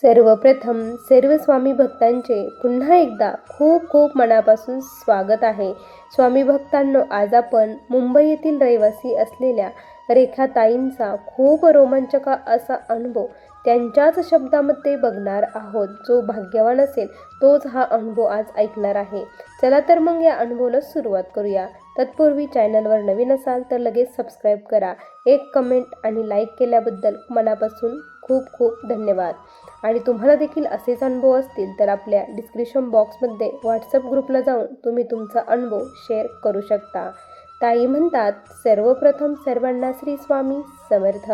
सर्वप्रथम सर्व स्वामी भक्तांचे पुन्हा एकदा खूप खूप मनापासून स्वागत आहे. स्वामी भक्तांनो, आज आपण मुंबई येथील रहिवासी असलेल्या रेखाताईंचा खूप रोमांचक असा अनुभव त्यांच्याच शब्दामध्ये बघणार आहोत. जो भाग्यवान असेल तोच हा अनुभव आज ऐकणार आहे. चला तर मग या अनुभवाला सुरुवात करूया. तत्पूर्वी चॅनलवर नवीन असाल तर लगेच सबस्क्राईब करा. एक कमेंट आणि लाईक केल्याबद्दल मनापासून खूप खूप धन्यवाद. आणि तुम्हाला देखील असेच अनुभव असतील तर आपल्या डिस्क्रिप्शन बॉक्समध्ये व्हॉट्सअप ग्रुपला जाऊन तुम्ही तुमचा अनुभव शेअर करू शकता. ताई म्हणतात, सर्वप्रथम सर्वांना श्री स्वामी समर्थ.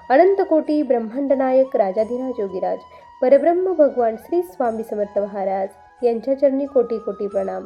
अनंत कोटी ब्रह्मांड नायक राजाधिराज योगीराज परब्रह्म भगवान श्री स्वामी समर्थ महाराज यांच्या चरणी कोटी कोटी प्रणाम.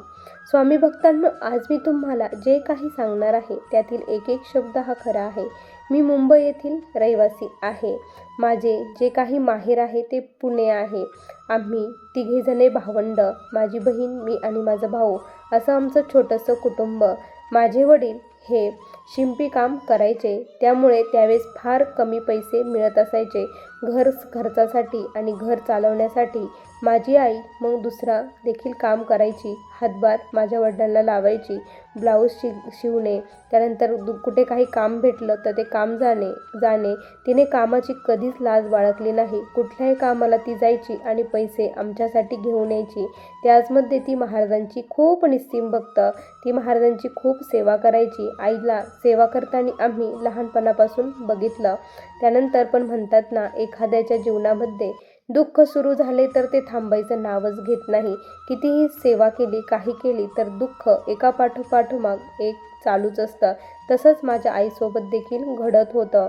स्वामी भक्तांनो, आज मी तुम्हाला जे काही सांगणार आहे त्यातील एक एक शब्द हा खरा आहे. मी मुंबई येथील रहिवासी आहे. माझे जे काही माहेर आहे ते पुणे आहे. आम्ही तिघेजणे भावंड, माझी बहीण, मी आणि माझा भाऊ असं आमचं छोटंसं कुटुंब. माझे वडील हे शिंपी काम करायचे, त्यामुळे त्यावेळेस फार कमी पैसे मिळत असायचे घर खर्चासाठी. आणि घर चालवण्यासाठी माझी आई मग दुसरा देखील काम करायची. हातभार माझ्या वडिलांना लावायची. ब्लाऊज शिवणे, त्यानंतर कुठे काही काम भेटलं तर ते काम जाणे. तिने कामाची कधीच लाज बाळगली नाही. कुठल्याही कामाला ती जायची आणि पैसे आमच्यासाठी घेऊन यायची. त्याचमध्ये ती महाराजांची खूप निस्सीम भक्त. ती महाराजांची खूप सेवा करायची. आईला सेवा करताना आम्ही लहानपणापासून बघितलं. त्यानंतर पण म्हणतात ना, एखाद्याच्या जीवनामध्ये दुःख सुरू झाले तर ते थांबायचं नावच घेत नाही. कितीही सेवा केली, काही केली तर दुःख एका पाठोपाठोमाग एक चालूच असतं. तसंच माझ्या आईसोबत देखील घडत होतं.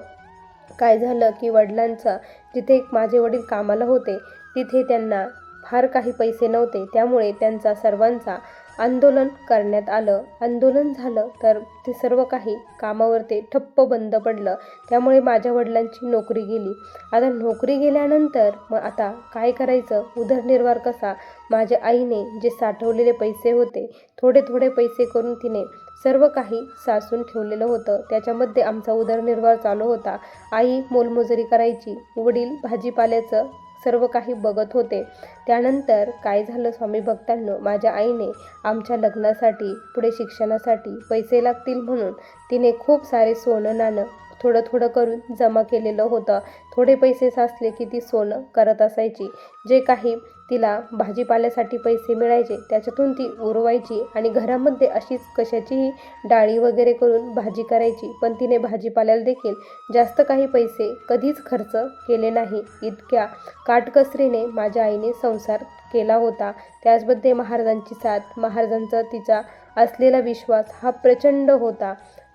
काय झालं की वडिलांचा जिथे माझे वडील कामाला होते तिथे त्यांना फार काही पैसे नव्हते. त्यामुळे त्यांचा सर्वांचा आंदोलन करण्यात आलं. आंदोलन झालं तर ते सर्व काही कामावर ते ठप्प बंद पडलं. त्यामुळे माझ्या वडिलांची नोकरी गेली. आता नोकरी गेल्यानंतर मग आता काय करायचं, उदरनिर्वाह कसा. माझ्या आईने जे साठवलेले पैसे होते, थोडे थोडे पैसे करून तिने सर्व काही साचून ठेवलेलं होतं. त्याच्यामध्ये आमचा उदरनिर्वाह चालू होता. आई मोलमजुरी करायची, वडील भाजीपाल्याचं सर्व काही बघत होते. त्यानंतर काय झालं स्वामी भक्तांनो, माझ्या आईने आमच्या लग्नासाठी, पुढे शिक्षणासाठी पैसे लागतील म्हणून तिने खूप सारे सोनं नाणं थोडं थोडं करून जमा केलेलं होतं. थोडे पैसे साचले की ती सोनं करत असायची. जे काही तिला भाजीपाल्यासाठी पैसे मिळायचे त्याच्यातून ती उरवायची आणि घरामध्ये अशीच कशाचीही डाळी वगैरे करून भाजी करायची. पण तिने भाजीपाल्याला देखील जास्त काही पैसे कधीच खर्च केले नाही. इतक्या काटकसरीने माझ्या आईने संसार केला होता. त्याचमध्ये महाराजांची साथ, महाराजांचा तिचा असलेला विश्वास हा प्रचंड होता.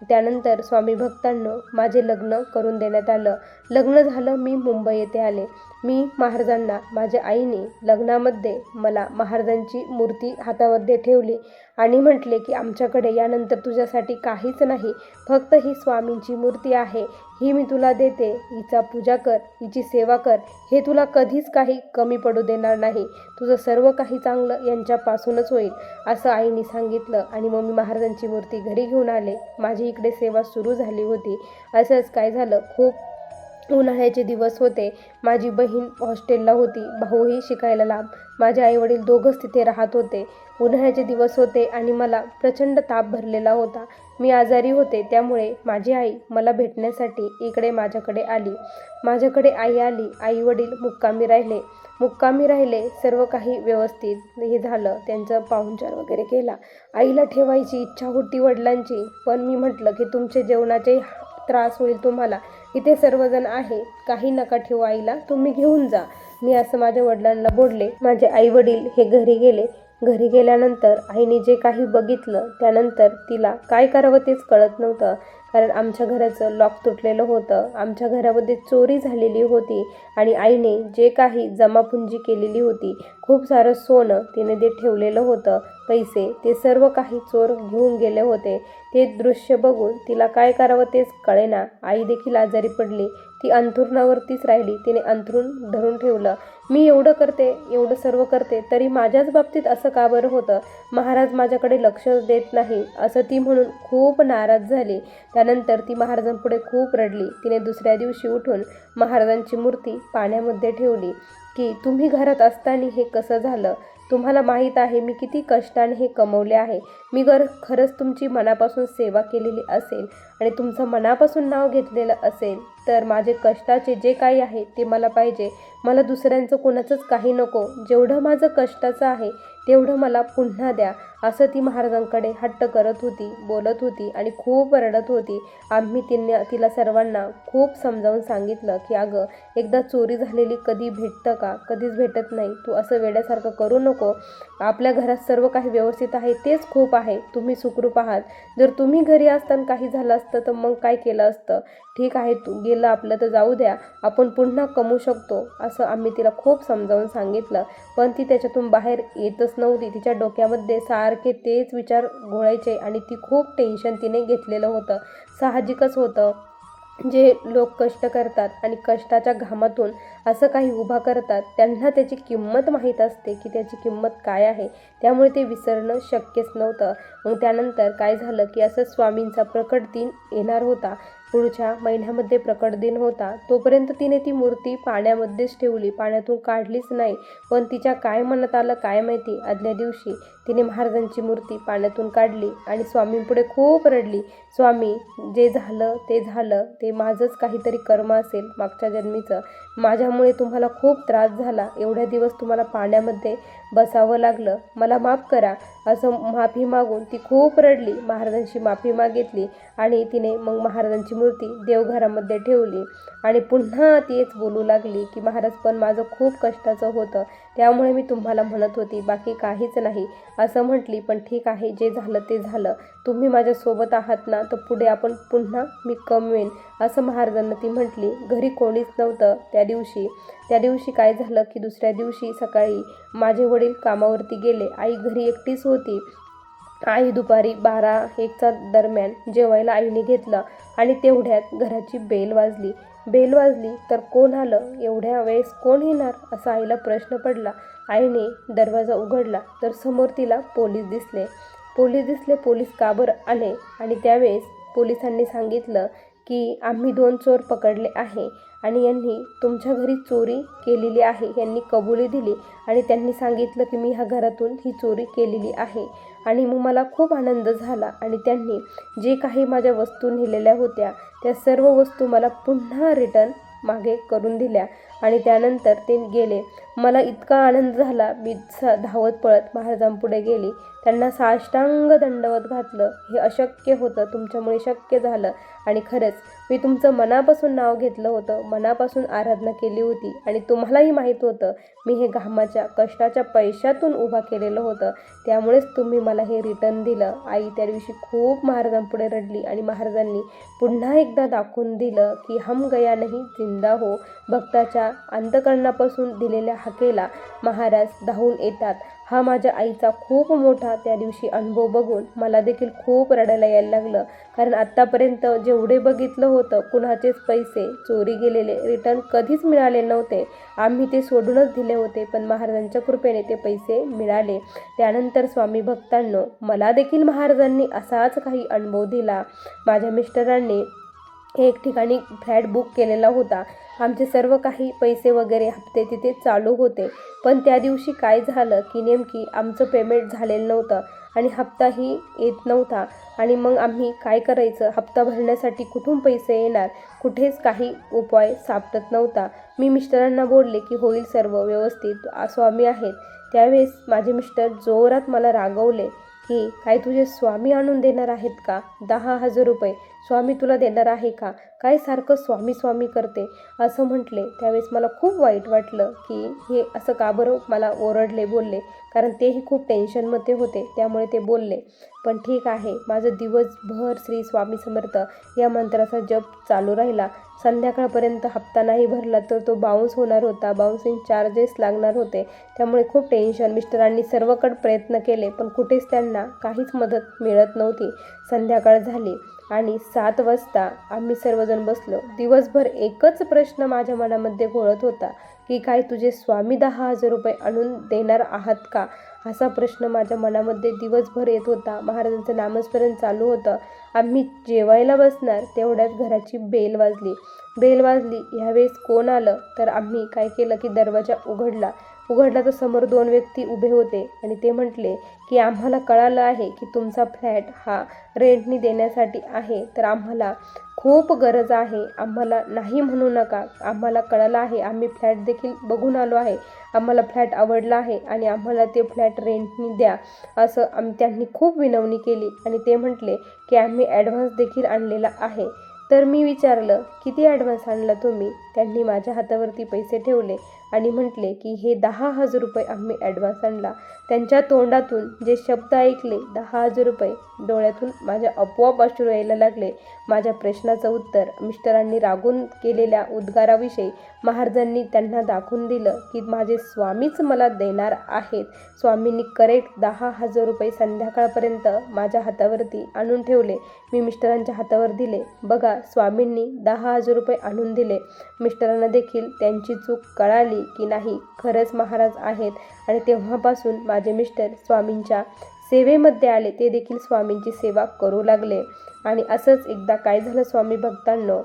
त्यानंतर स्वामी भक्तांनो, माझे लग्न करून देण्यात आलं. लग्न झालं, मी मुंबई येथे आले. मी महाराजांना, माझ्या आईने लग्नामध्ये मला महाराजांची मूर्ती हातामध्ये ठेवली आणि म्हटले की आमच्याकडे यानंतर तुझ्यासाठी काहीच नाही, फक्त ही स्वामींची मूर्ती आहे, ही मी तुला देते. हिचा पूजा कर, हिची सेवा कर, हे तुला कधीच काही कमी पडू देणार नाही. तुझं सर्व काही चांगलं यांच्यापासूनच होईल, असं आईने सांगितलं. आणि मग मी महाराजांची मूर्ती घरी घेऊन आले. माझी इकडे सेवा सुरू झाली होती. असंच काय झालं, खूप उन्हाळ्याचे दिवस होते. माझी बहीण हॉस्टेलला होती, भाऊही शिकायला लांब. माझे आईवडील दोघंच तिथे राहत होते. उन्हाळ्याचे दिवस होते आणि मला प्रचंड ताप भरलेला होता. मी आजारी होते. त्यामुळे माझी आई मला भेटण्यासाठी इकडे माझ्याकडे आली. माझ्याकडे आई आली. आई वडील मुक्कामी राहिले. सर्व काही व्यवस्थित हे झालं. त्यांचं पाहुणचार वगैरे केला. आईला ठेवायची इच्छा होती वडिलांची, पण मी म्हटलं की तुमचे जेवणाचे त्रास होईल तुम्हाला, इथे सर्वजण आहे, काही नका ठेवू आईला, तुम्ही घेऊन जा. मी असं माझ्या वडिलांना बोलले. माझे आई वडील हे घरी गेले. घरी गेल्यानंतर आईने जे काही बघितलं त्यानंतर तिला काय करावं तेच कळत नव्हतं. कारण आमच्या घराचं लॉक तुटलेलं होतं. आमच्या घरामध्ये चोरी झालेली होती आणि आईने जे काही जमापुंजी केलेली होती, खूप सारं सोनं तिने ते ठेवलेलं होतं, पैसे, ते सर्व काही चोर घेऊन गेले होते. ते दृश्य बघून तिला काय करावं तेच कळेना. आई देखील आजारी पडली. ती अंथरुणावरतीच राहिली. तिने अंथरूण धरून ठेवलं. मी एवढं करते, एवढं सर्व करते, तरी माझ्याच बाबतीत असं का बरं होतं, महाराज माझ्याकडे लक्ष देत नाही, असं ती म्हणून खूप नाराज झाली. त्यानंतर ती महाराजांपुढे खूप रडली. तिने दुसऱ्या दिवशी उठून महाराजांची मूर्ती पाण्यामध्ये ठेवली. की तुम्ही घरात असताना हे कसं झालं? तुम्हाला माहीत आहे मी किती कष्टाने हे कमवले आहे. मी खरंच तुमची मनापासून सेवा केलेली असेल आणि तुमचं मनापासून नाव घेतलेलं असेल तर माझे कष्टाचे जे काही आहे ते मला पाहिजे. मला दुसऱ्यांचं कोणाचंच काही नको. जेवढं माझं कष्टाचं आहे तेवढं मला पुन्हा द्या, असं ती महाराजांकडे हट्ट करत होती, बोलत होती आणि खूप रडत होती. आम्ही तिला सर्वांना खूप समजावून सांगितलं की अगं, एकदा चोरी झालेली कधी भेटतं का? कधीच भेटत नाही. तू असं वेड्यासारखं करू नको. आपल्या घरात सर्व काही व्यवस्थित आहे तेच खूप आहे. तुम्ही सुखरूप आहात. जर तुम्ही घरी असताना काही झालं असतं तर मग काय केलं असतं? ठीक आहे, तू गेलं आपलं तर जाऊ द्या, आपण पुन्हा कमवू शकतो, असं आम्ही तिला खूप समजावून सांगितलं. पण ती त्याच्यातून बाहेर येतच नव्हती. तिच्या डोक्यामध्ये सारखे तेच विचार घोळायचे आणि ती खूप टेन्शन तिने घेतलेलं होतं. साहजिकच होतं. जे लोक कष्ट करतात आणि कष्टाच्या घामातून असं काही उभा करतात त्यांना त्याची किंमत माहीत असते की त्याची किंमत काय आहे. त्यामुळे ते विसरणं शक्यच नव्हतं. मग त्यानंतर काय झालं की असं स्वामींचा प्रकट दिन येणार होता. पुढच्या महिन्यामध्ये प्रकट दिन होता. तोपर्यंत तिने ती मूर्ती पाण्यामध्येच ठेवली, पाण्यातून काढलीच नाही. पण तिच्या काय मनात आलं काय माहिती, आदल्या दिवशी तिने महाराजांची मूर्ती पाण्यातून काढली आणि स्वामींपुढे खूप रडली. स्वामी, जे झालं ते झालं, ते माझंच काहीतरी कर्म असेल मागच्या जन्मीचं. माझ्यामुळे तुम्हाला खूप त्रास झाला. एवढ्या दिवस तुम्हाला पाण्यामध्ये बसावं लागलं. मला माफ करा, असं माफी मागून ती खूप रडली. महाराजांची माफी मागितली आणि तिने मग महाराजांची मूर्ती देवघरामध्ये ठेवली आणि पुन्हा तीच बोलू लागली की महाराज, पण माझं खूप कष्टाचं होतं, त्यामुळे मी तुम्हाला म्हणत होती, बाकी काहीच नाही, असं म्हटली. पण ठीक आहे, जे झालं ते झालं. तुम्ही माझ्यासोबत आहात ना, तर पुढे आपण पुन्हा मी कमवेन, असं महाराजांना ती म्हटली. घरी कोणीच नव्हतं त्या दिवशी काय झालं की दुसऱ्या दिवशी सकाळी माझे वडील कामावरती गेले. आई घरी एकटीच होती. आई दुपारी 12-1च्या दरम्यान जेवायला आईने घेतलं आणि तेवढ्यात घराची बेल वाजली तर कोण आलं? एवढ्या वेळेस कोण येणार, असा आईला प्रश्न पडला. आईने दरवाजा उघडला तर समोर तिला पोलीस दिसले. पोलीस का बरं आले? आणि त्यावेळेस पोलिसांनी सांगितलं की आम्ही 2 चोर पकडले आहे आणि यांनी तुमच्या घरी चोरी केलेली आहे. यांनी कबुली दिली आणि त्यांनी सांगितलं की मी ह्या घरातून ही चोरी केलेली आहे. आणि मग मला खूप आनंद झाला आणि त्यांनी जे काही माझ्या वस्तू नेलेल्या होत्या त्या सर्व वस्तू मला पुन्हा रिटर्न मागे करून दिल्या आणि त्यानंतर ते गेले. मला इतका आनंद झाला, मी धावत पळत महाराजांपुढे गेली. त्यांना साष्टांग दंडवत घातलं. हे अशक्य होतं, तुमच्यामुळे शक्य झालं आणि खरंच मी तुमचं मनापासून नाव घेतलं होतं, मनापासून आराधना केली होती आणि तुम्हालाही माहीत होतं मी हे घामाच्या कष्टाच्या पैशातून उभा केलेलं होतं, त्यामुळेच तुम्ही मला हे रिटर्न दिलं. आई त्या दिवशी खूप महाराजांपुढे रडली आणि महाराजांनी पुन्हा एकदा दाखवून दिलं की हम गया नहीं जिंदा हो. भक्ताच्या अंतःकरणापासून दिलेल्या हाकेला महाराज धावून येतात. हा माझ्या आईचा खूप मोठा त्या दिवशी अनुभव बघून मला देखील खूप रडायला यायला लागलं. कारण आत्तापर्यंत जेवढे बघितलं होतं कुणाचेच पैसे चोरी गेलेले रिटर्न कधीच मिळाले नव्हते. आम्ही ते सोडूनच दिले होते, पण महाराजांच्या कृपेने ते पैसे मिळाले. त्यानंतर स्वामी भक्तांनो, मला देखील महाराजांनी असाच काही अनुभव दिला. माझ्या मिस्टरांनी एक ठिकाणी फ्लॅट बुक केलेला होता. आमचे सर्व काही पैसे वगैरे हप्ते तिथे चालू होते. पण त्या दिवशी काय झालं की नेमकी आमचं पेमेंट झालेलं नव्हतं आणि हप्ताही येत नव्हता. आणि मग आम्ही काय करायचं? हप्ता भरण्यासाठी कुठून पैसे येणार? कुठेच काही उपाय सापडत नव्हता. मी मिस्टरांना बोलले की होईल सर्व व्यवस्थित, स्वामी आहेत. त्यावेळेस माझे मिस्टर जोरात मला रागवले की काय तुझे स्वामी आणून देणार आहेत का? 10,000 रुपये स्वामी तुला देणार आहे का? काय सारखं स्वामी स्वामी करते, असं म्हटले. त्यावेळेस मला खूप वाईट वाटलं की हे असं का बरं मला ओरडले, बोलले, कारण तेही खूप टेन्शनमध्ये होते, त्यामुळे ते बोलले. पण ठीक आहे, माझं दिवसभर श्री स्वामी समर्थ या मंत्राचा जप चालू राहिला. संध्याकाळपर्यंत हप्ता नाही भरला तर तो बाउन्स होणार होता, बाउन्सिंग चार्जेस लागणार होते. त्यामुळे खूप टेन्शन. मिस्टरांनी सर्वकडे प्रयत्न केले पण कुठेच त्यांना काहीच मदत मिळत नव्हती. संध्याकाळ झाली आणि 7 वाजता आम्ही सर्वजण बसलो. दिवसभर एकच प्रश्न माझ्या मनामध्ये घोळत होता की काय तुझे स्वामी 10,000 रुपये आणून देणार आहात का? असा प्रश्न माझ्या मनामध्ये दिवसभर येत होता. महाराजांचं नामस्मरण चालू होतं. आम्ही जेवायला बसणार तेवढ्यात घराची बेल वाजली. बेल वाजली. ह्यावेळेस कोण आलं तर आम्ही काय केलं की दरवाजा उघडला तर समोर 2 व्यक्ती उभे होते आणि ते म्हटले की आम्हाला कळालं आहे की तुमचा फ्लॅट हा रेंटनी देण्यासाठी आहे, तर आम्हाला खूप गरज आहे, आम्हाला नाही म्हणू नका. आम्हाला कळालं आहे, आम्ही फ्लॅट देखील बघून आलो आहे, आम्हाला फ्लॅट आवडला आहे आणि आम्हाला ते फ्लॅट रेंटनी द्या असं त्यांनी खूप विनवणी केली आणि ते म्हटले की आम्ही ॲडव्हान्स देखील आणलेला आहे. तर मी विचारलं किती ॲडव्हान्स आणला तुम्ही? त्यांनी माझ्या हातावरती पैसे ठेवले आणि म्हटले की हे 10,000 रुपये आम्ही ॲडव्हान्स आणला. त्यांच्या तोंडातून जे शब्द ऐकले 10,000 रुपये, डोळ्यातून माझ्या आपोआप अश्रू यायला लागले. माझ्या प्रश्नाचं उत्तर मिस्टरांनी रागून केलेल्या उद्गाराविषयी महाराजांनी त्यांना दाखवून दिलं की माझे स्वामीच मला देणार आहेत. स्वामींनी करेक्ट 10,000 रुपये संध्याकाळपर्यंत माझ्या हातावरती आणून ठेवले. मी मिस्टरांच्या हातावर दिले. बघा, स्वामींनी 10,000 रुपये आणून दिले. मिस्टरांना देखील त्यांची चूक कळाली की नाही, खरंच महाराज आहेत आणि तेव्हापासून माझे मिस्टर स्वामींच्या सेवेमध्ये आले. ते देखील स्वामींची सेवा करू लागले. आणि असंच एकदा काय झालं स्वामी भक्तांनो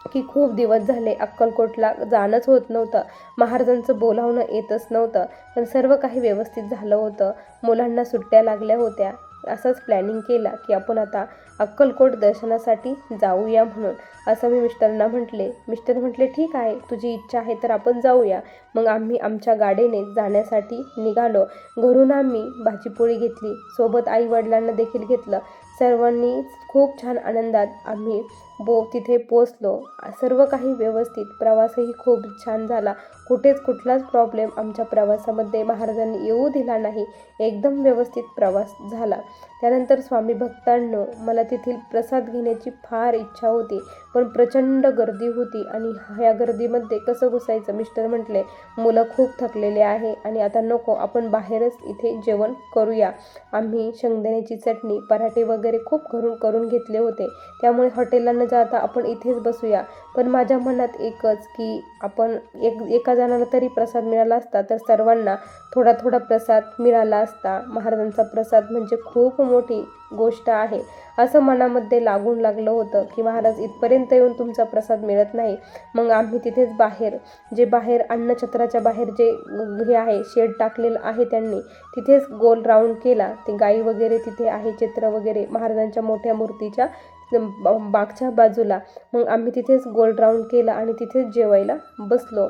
की खूप दिवस झाले अक्कलकोटला जाणंच होत नव्हतं. महाराजांचं बोलावणं येतच नव्हतं, पण सर्व काही व्यवस्थित झालं होतं. मुलांना सुट्ट्या लागल्या होत्या. असंच प्लॅनिंग केला की आपण आता अक्कलकोट दर्शनासाठी जाऊया म्हणून. असं मी मिस्टरांना म्हटले. मिस्टर म्हटले ठीक आहे, तुझी इच्छा आहे तर आपण जाऊया. मग आम्ही आमच्या गाडीने जाण्यासाठी निघालो. घरून आम्ही भाजीपोळी घेतली, सोबत आई वडिलांना देखील घेतलं. सर्वांनी खूप छान आनंदात आम्ही तिथे पोचलो. सर्व काही व्यवस्थित, प्रवासही खूप छान झाला. कुठलाच प्रॉब्लेम आमच्या प्रवासामध्ये महाराजांनी येऊ दिला नाही. एकदम व्यवस्थित प्रवास झाला. त्यानंतर स्वामी भक्तांनो, मला तेथील प्रसाद घेण्याची फार इच्छा होती, पण प्रचंड गर्दी होती आणि ह्या गर्दीमध्ये कसं घुसायचं? मिस्टर म्हटले मुलं खूप थकलेले आहे आणि आता नको, आपण बाहेरच इथे जेवण करूया. आम्ही शेंगदाण्याची चटणी, पराठे वगैरे खूप करून घेतले होते, त्यामुळे हॉटेलला न जाता आपण इथेच बसूया. पण माझ्या मनात एकच की आपण एका जणाला तरी प्रसाद मिळाला असता तर सर्वांना थोडा थोडा प्रसाद मिळाला असता. महाराजांचा प्रसाद म्हणजे खूप मोठी गोष्ट आहे असं मनामध्ये लागून लागलं होतं की महाराज इथपर्यंत येऊन तुमचा प्रसाद मिळत नाही. मग आम्ही तिथेच बाहेर अन्नछत्राच्या बाहेर जे हे आहे शेड टाकलेलं आहे त्यांनी, तिथेच गोल राऊंड केला. ते गाई वगैरे तिथे आहे, चित्र वगैरे महाराजांच्या मोठ्या मूर्तीच्या मागच्या बाजूला. मग आम्ही तिथेच गोल राऊंड केला आणि तिथेच जेवायला बसलो.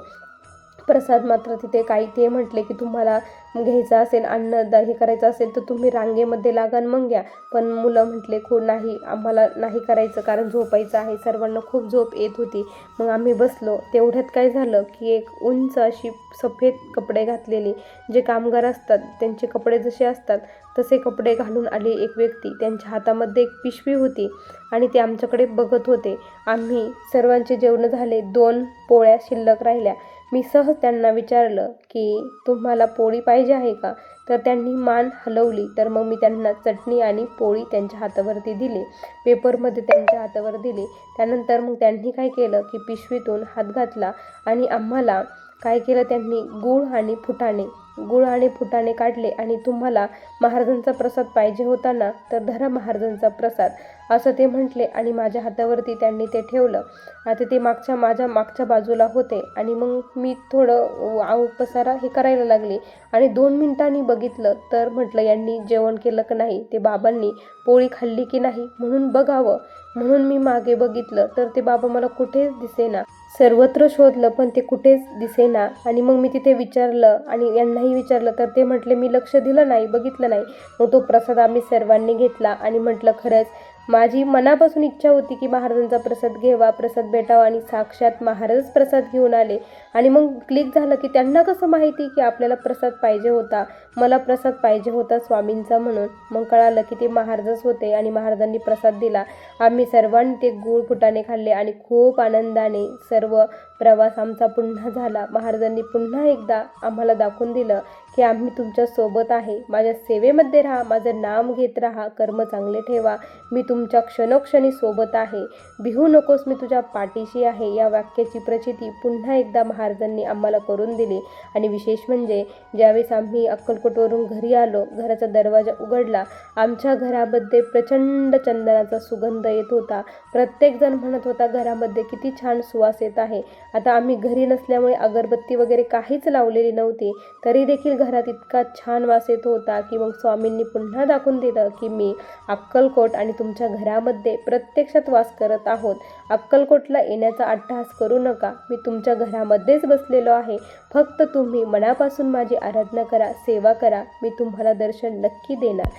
प्रसाद मात्र तिथे काही ते म्हटले की तुम्हाला घ्यायचं असेल, हे करायचं असेल तर तुम्ही रांगेमध्ये लागा मग घ्या. पण मुलं म्हटले नाही, आम्हाला नाही करायचं, कारण झोपायचं आहे. सर्वांना खूप झोप येत होती. मग आम्ही बसलो. तेवढ्यात काय झालं की एक उंच अशी सफेद कपडे घातलेली, जे कामगार असतात त्यांचे कपडे जसे असतात तसे कपडे घालून आले एक व्यक्ती. त्यांच्या हातामध्ये एक पिशवी होती आणि ते आमच्याकडे बघत होते. आम्ही सर्वांचे जेवण झाले, 2 पोळ्या शिल्लक राहिल्या. मी सहज त्यांना विचारलं की तुम्हाला पोळी पाहिजे आहे का? तर त्यांनी मान हलवली. तर मग मी त्यांना चटणी आणि पोळी त्यांच्या हातावरती दिली, पेपरमध्ये त्यांच्या हातावर दिली. त्यानंतर मग त्यांनी काय केलं की पिशवीतून हात घातला आणि आम्हाला काय केलं त्यांनी गूळ आणि फुटाणे काढले आणि तुम्हाला महाराजांचा प्रसाद पाहिजे होता ना, तर धरा महाराजांचा प्रसाद असं ते म्हटले आणि माझ्या हातावरती त्यांनी ते ठेवलं. आता ते माझ्या मागच्या बाजूला होते आणि मग मी थोडं पसारा हे करायला लागले आणि 2 मिनिटांनी बघितलं तर म्हटलं यांनी जेवण केलं की नाही, ते बाबांनी पोळी खाल्ली की नाही म्हणून बघावं. म्हणून मी मागे बघितलं तर ते बाबा मला कुठेच दिसेना. सर्वत्र शोधलं पण ते कुठेच दिसेना. आणि मग मी तिथे विचारलं आणि यांनाही विचारलं तर ते म्हटले मी लक्ष दिलं नाही, बघितलं नाही. मग तो प्रसाद आम्ही सर्वांनी घेतला आणि म्हटलं खरंच माझी मनापासून इच्छा होती की महाराजांचा प्रसाद घ्यावा, प्रसाद भेटावा आणि साक्षात महाराजच प्रसाद घेऊन आले. आणि मग क्लिक झालं की त्यांना कसं माहिती की आपल्याला प्रसाद पाहिजे होता, मला प्रसाद पाहिजे होता स्वामींचा म्हणून. मग कळालं की ते महाराजच होते आणि महाराजांनी प्रसाद दिला. आम्ही सर्वांनी ते गूळ फुटाणे खाल्ले आणि खूप आनंदाने सर्व प्रवास आमचा पुन्हा झाला. महाराजांनी पुन्हा एकदा आम्हाला दाखवून दिलं की आम्ही तुमच्या सोबत आहे. माझ्या सेवेमध्ये राहा, माझं नाम घेत राहा, कर्म चांगले ठेवा, मी तुमच्या क्षणोक्षणी सोबत आहे, भिवू नकोस, मी तुझ्या पाठीशी आहे. या वाक्याची प्रचिती पुन्हा एकदा महाराजांनी आम्हाला करून दिली. आणि विशेष म्हणजे ज्यावेळेस आम्ही अक्कलकोटवरून घरी आलो, घराचा दरवाजा उघडला, आमच्या घरामध्ये प्रचंड चंदनाचा सुगंध येत होता. प्रत्येकजण म्हणत होता घरामध्ये किती छान सुवास येत आहे. आता आम्ही घरी नसल्यामुळे अगरबत्ती वगैरे काहीच लावलेली नव्हती, तरी देखील घरात इतका छान वास येत होता की मग स्वामींनी पुन्हा दाखवून दिलं की मी अक्कलकोट आणि तुमच्या घरामध्ये प्रत्यक्षात वास करत आहोत. अक्कलकोटला येण्याचा अट्टहास करू नका, मी तुमच्या घरामध्येच बसलेलो आहे. फक्त तुम्ही मनापासून माझी आराधना करा, सेवा करा, मी तुम्हाला दर्शन नक्की देणार.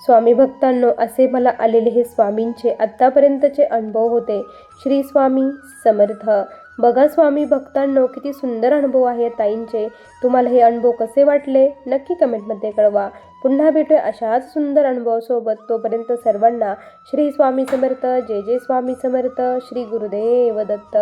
स्वामी भक्तांनो, असे मला आलेले हे स्वामींचे आत्तापर्यंतचे अनुभव होते. श्री स्वामी समर्थ. बघा स्वामी भक्तांनो, किती सुंदर अनुभव आहे ताईंचे. तुम्हाला हे अनुभव कसे वाटले नक्की कमेंटमध्ये कळवा. पुन्हा भेटूया अशाच सुंदर अनुभवासोबत. तोपर्यंत सर्वांना श्री स्वामी समर्थ. जय जय स्वामी समर्थ. श्री गुरुदेव दत्त.